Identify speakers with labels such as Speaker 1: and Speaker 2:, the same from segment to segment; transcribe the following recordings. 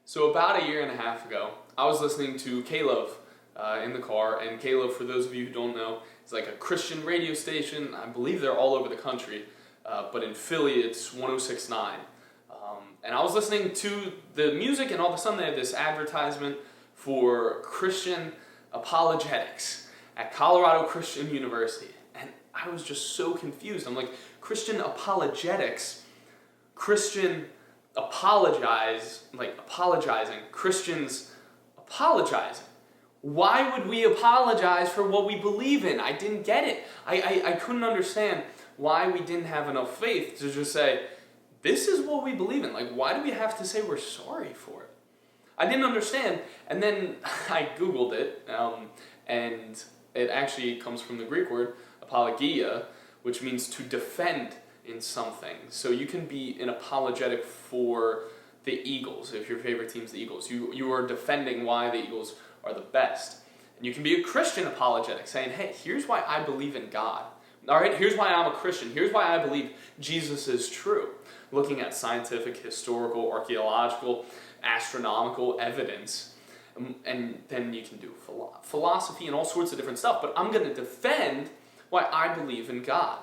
Speaker 1: So about a year and a half ago, I was listening to K-Love in the car, and K-Love, for those of you who don't know, is like a Christian radio station. I believe they're all over the country, but in Philly it's 106.9. And I was listening to the music, and all of a sudden they have this advertisement for Christian apologetics at Colorado Christian University. And I was just so confused. I'm like, Christian apologetics, Christian apologizing, Christians apologizing. Why would we apologize for what we believe in? I didn't get it. I couldn't understand why we didn't have enough faith to just say, this is what we believe in. Like, why do we have to say we're sorry for it? I didn't understand, and then I Googled it, and it actually comes from the Greek word apologia, which means to defend in something. So you can be an apologetic for the Eagles, if your favorite team's the Eagles. You are defending why the Eagles are the best. And you can be a Christian apologetic, saying, hey, here's why I believe in God. All right, here's why I'm a Christian. Here's why I believe Jesus is true. Looking at scientific, historical, archaeological, astronomical evidence. And then you can do philosophy and all sorts of different stuff. But I'm going to defend why I believe in God.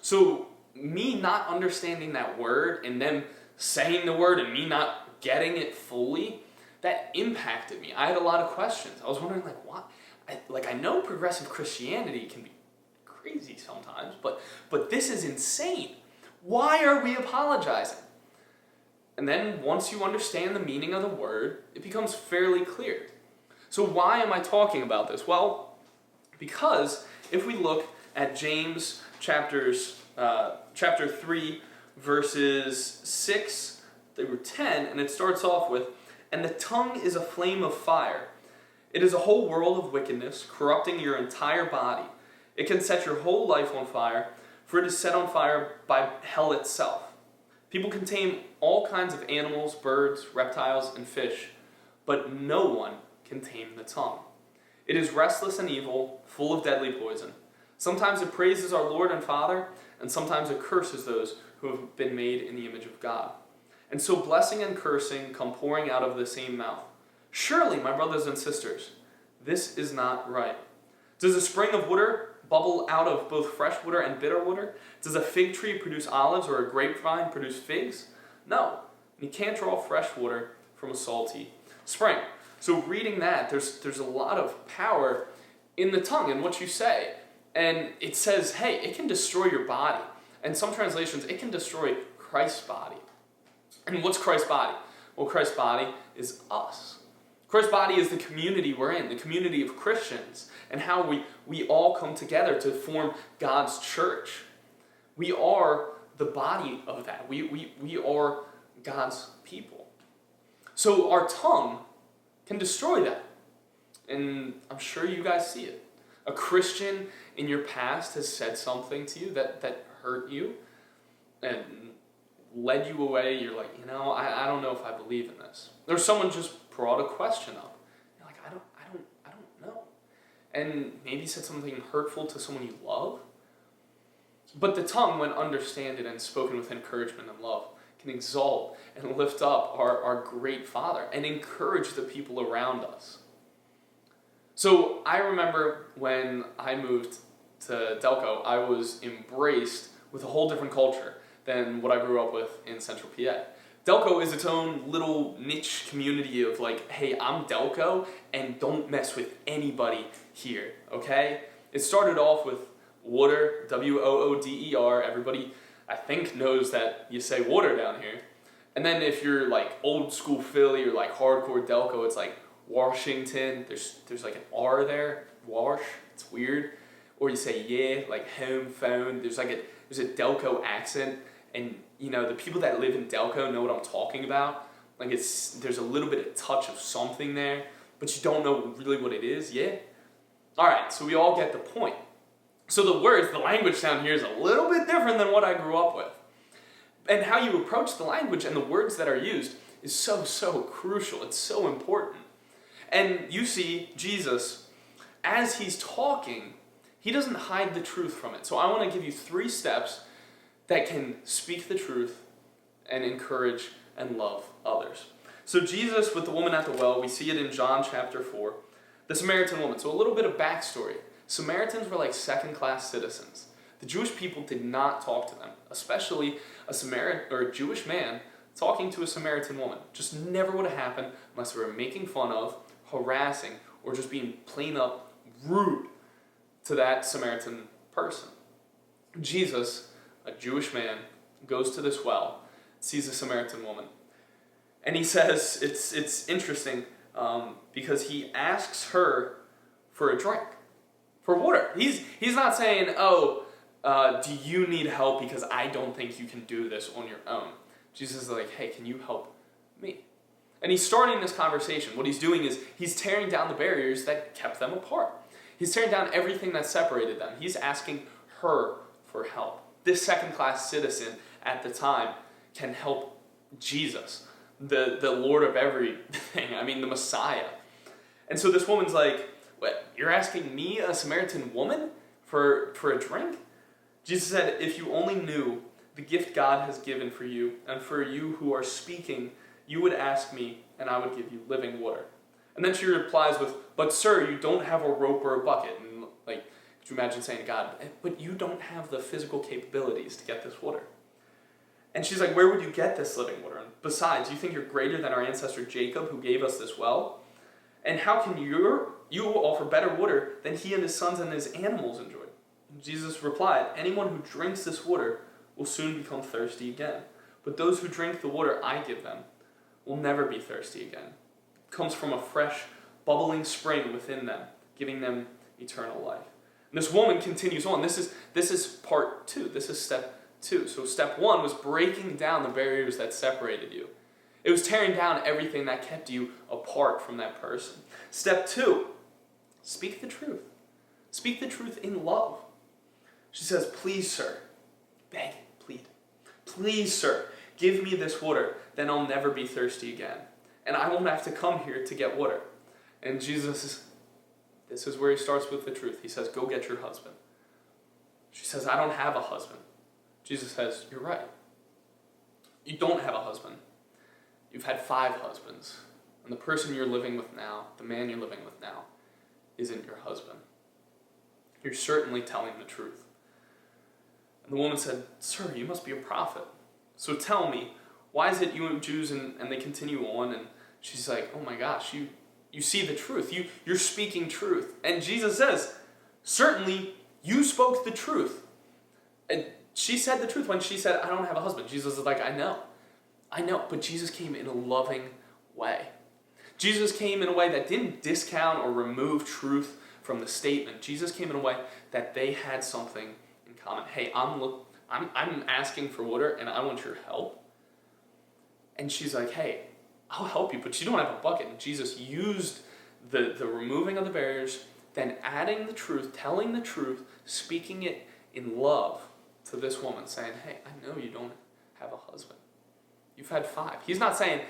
Speaker 1: So me not understanding that word and them saying the word and me not getting it fully, that impacted me. I had a lot of questions. I was wondering, like, what? I know progressive Christianity can be crazy sometimes, but this is insane. Why are we apologizing? And then once you understand the meaning of the word, it becomes fairly clear. So why am I talking about this? Well, because if we look at James chapter 3, verses 6 through 10, and it starts off with, "And the tongue is a flame of fire. It is a whole world of wickedness, corrupting your entire body. It can set your whole life on fire, for it is set on fire by hell itself. People can tame all kinds of animals, birds, reptiles, and fish, but no one can tame the tongue. It is restless and evil, full of deadly poison. Sometimes it praises our Lord and Father, and sometimes it curses those who have been made in the image of God. And so blessing and cursing come pouring out of the same mouth. Surely, my brothers and sisters, this is not right. Does a spring of water bubble out of both fresh water and bitter water? Does a fig tree produce olives or a grapevine produce figs? No, you can't draw fresh water from a salty spring." So reading that, there's a lot of power in the tongue and what you say. And it says, hey, it can destroy your body. And some translations, it can destroy Christ's body. And what's Christ's body? Well, Christ's body is us. Christ's body is the community we're in, the community of Christians, and how we all come together to form God's church. We are the body of that. We are God's people. So our tongue can destroy that. And I'm sure you guys see it. A Christian in your past has said something to you that hurt you and led you away. You're like, I don't know if I believe in this. Or someone just brought a question up. You're like, I don't know. And maybe said something hurtful to someone you love. But the tongue, when understood and spoken with encouragement and love, can exalt and lift up our great Father and encourage the people around us. So I remember when I moved to Delco, I was embraced with a whole different culture than what I grew up with in Central PA. Delco is its own little niche community of like, hey, I'm Delco, and don't mess with anybody here, okay? It started off with water, W-O-O-D-E-R. Everybody, I think, knows that you say water down here. And then if you're like old school Philly or like hardcore Delco, it's like Washington. There's like an R there, wash. It's weird. Or you say yeah, like home, phone. There's a Delco accent, and the people that live in Delco know what I'm talking about. Like there's a little bit of touch of something there, but you don't know really what it is. Yeah. All right. So we all get the point. So the language down here is a little bit different than what I grew up with. And how you approach the language and the words that are used is so crucial. It's so important. And you see Jesus, as he's talking, he doesn't hide the truth from it. So I want to give you 3 steps that can speak the truth and encourage and love others. So So Jesus with the woman at the well, we see it in John chapter 4. The Samaritan woman. So a little bit of backstory. Samaritans were like second-class citizens. The Jewish people did not talk to them, especially a Samaritan or a Jewish man talking to a Samaritan woman. Just never would have happened unless they were making fun of, harassing, or just being plain up rude to that Samaritan person. Jesus, a Jewish man, goes to this well, sees a Samaritan woman, and he says, it's interesting because he asks her for a drink, for water. He's not saying, do you need help because I don't think you can do this on your own. Jesus is like, hey, can you help me? And he's starting this conversation. What he's doing is he's tearing down the barriers that kept them apart. He's tearing down everything that separated them. He's asking her for help. This second-class citizen at the time can help Jesus, the Lord of everything, the Messiah. And so this woman's like, what, you're asking me, a Samaritan woman, for a drink? Jesus said, if you only knew the gift God has given for you, and for you who are speaking, you would ask me, and I would give you living water. And then she replies with, but sir, you don't have a rope or a bucket. And could you imagine saying to God, but you don't have the physical capabilities to get this water. And she's like, where would you get this living water? And besides, you think you're greater than our ancestor Jacob, who gave us this well? And how can you offer better water than he and his sons and his animals enjoyed? And Jesus replied, anyone who drinks this water will soon become thirsty again. But those who drink the water I give them will never be thirsty again. It comes from a fresh, bubbling spring within them, giving them eternal life. And this woman continues on. This is part 2. This is step 2. So step 1 was breaking down the barriers that separated you. It was tearing down everything that kept you apart from that person. Step 2, speak the truth. Speak the truth in love. She says, please, sir, beg, plead. Please, sir, give me this water, then I'll never be thirsty again. And I won't have to come here to get water. And this is where he starts with the truth. He says, go get your husband. She says, I don't have a husband. Jesus says, you're right. You don't have a husband. You've had 5 husbands. And the person you're living with now, the man you're living with now, isn't your husband. You're certainly telling the truth. And the woman said, sir, you must be a prophet. So tell me, why is it you Jews, and they continue on, and she's like, oh my gosh, you see the truth. You're speaking truth. And Jesus says, certainly you spoke the truth. And she said the truth when she said, I don't have a husband. Jesus is like, I know. But Jesus came in a loving way. Jesus came in a way that didn't discount or remove truth from the statement. Jesus came in a way that they had something in common. Hey, I'm asking for water and I want your help. And she's like, hey, I'll help you, but you don't have a bucket. And Jesus used the removing of the barriers, then adding the truth, telling the truth, speaking it in love to this woman, saying, hey, I know you don't have a husband. You've had 5. He's not saying,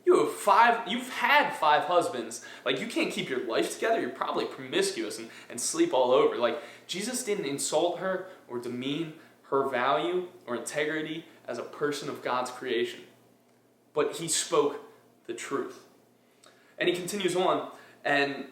Speaker 1: you've had 5 husbands. You can't keep your life together. You're probably promiscuous and sleep all over. Jesus didn't insult her or demean her value or integrity as a person of God's creation. But he spoke the truth. And he continues on, and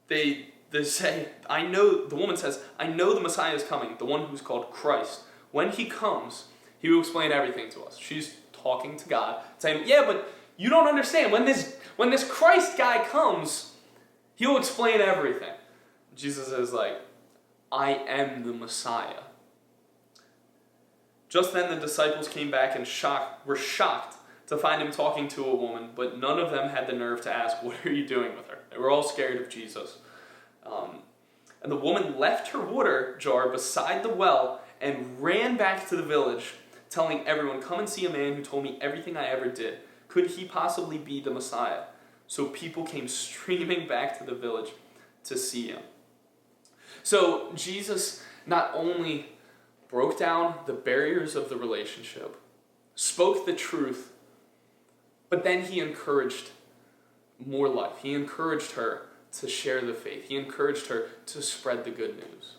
Speaker 1: they say, the woman says, I know the Messiah is coming, the one who's called Christ. When he comes, he will explain everything to us. She's talking to God, saying, yeah, but you don't understand. When this Christ guy comes, he'll explain everything. Jesus is like, I am the Messiah. Just then the disciples came back and were shocked to find him talking to a woman, but none of them had the nerve to ask, what are you doing with her? They were all scared of Jesus. And the woman left her water jar beside the well and ran back to the village, telling everyone, come and see a man who told me everything I ever did. Could he possibly be the Messiah? So people came streaming back to the village to see him. So Jesus not only broke down the barriers of the relationship, spoke the truth, but then he encouraged more life. He encouraged her to share the faith. He encouraged her to spread the good news.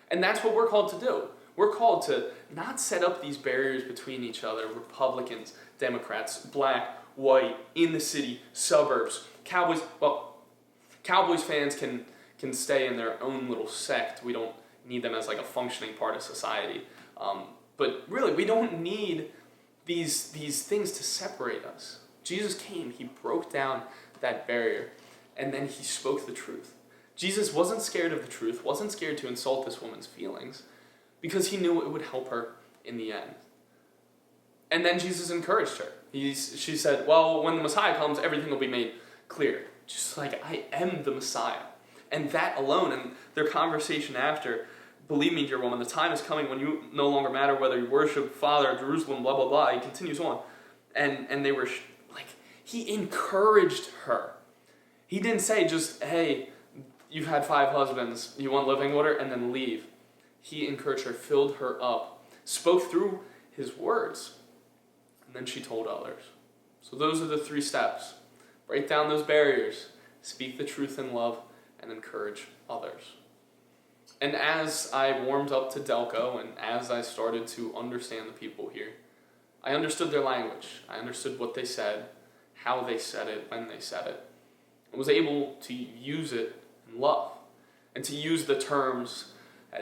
Speaker 1: And that's what we're called to do. We're called to not set up these barriers between each other, Republicans, Democrats, black, white, in the city, suburbs. Cowboys fans can stay in their own little sect. We don't need them as like a functioning part of society. But really, we don't need these things to separate us. Jesus came, he broke down that barrier, and then he spoke the truth. Jesus wasn't scared of the truth, wasn't scared to insult this woman's feelings, because he knew it would help her in the end. And then Jesus encouraged her. She said, well, when the Messiah comes, everything will be made clear. Just like, I am the Messiah. And that alone, and their conversation after, believe me, dear woman, the time is coming when you no longer matter whether you worship Father, Jerusalem, blah, blah, blah. He continues on. And they were, he encouraged her. He didn't say just, hey, you've had 5 husbands, you want living order, and then leave. He encouraged her, filled her up, spoke through his words, and then she told others. So those are the 3 steps. Break down those barriers, speak the truth in love, and encourage others. And as I warmed up to Delco, and as I started to understand the people here, I understood their language. I understood what they said, how they said it, when they said it, and was able to use it in love, and to use the terms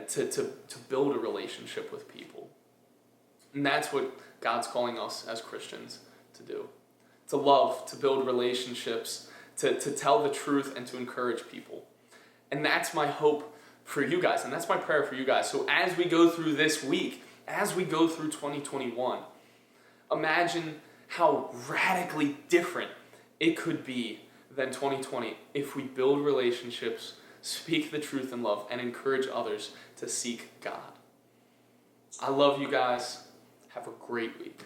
Speaker 1: to build a relationship with people. And that's what God's calling us as Christians to do. To love, to build relationships, to tell the truth, and to encourage people. And that's my hope for you guys, and that's my prayer for you guys. So as we go through this week, as we go through 2021, imagine how radically different it could be than 2020 if we build relationships, speak the truth in love, and encourage others to seek God. I love you guys. Have a great week.